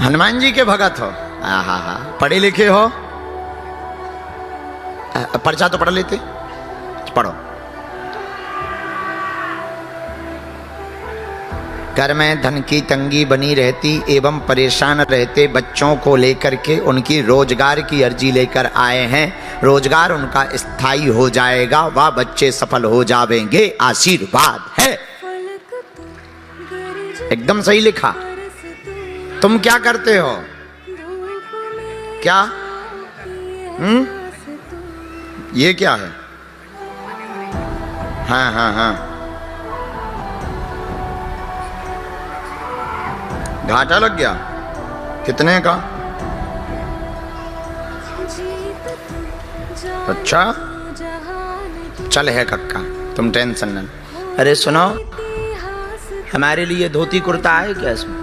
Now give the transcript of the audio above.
हनुमान जी के भगत हो, हा, पढ़े लिखे हो, पर्चा तो पढ़ लेते, पढ़ो। घर में धन की तंगी बनी रहती एवं परेशान रहते बच्चों को लेकर के उनकी रोजगार की अर्जी लेकर आए हैं। रोजगार उनका स्थायी हो जाएगा, वह बच्चे सफल हो जाएंगे, आशीर्वाद है। एकदम सही लिखा। तुम क्या करते हो? क्या? ये क्या है? हाँ, घाटा लग गया। कितने का? अच्छा, चल है कक्का, तुम टेंशन न। अरे सुनो, हमारे लिए धोती कुर्ता है क्या इसमें?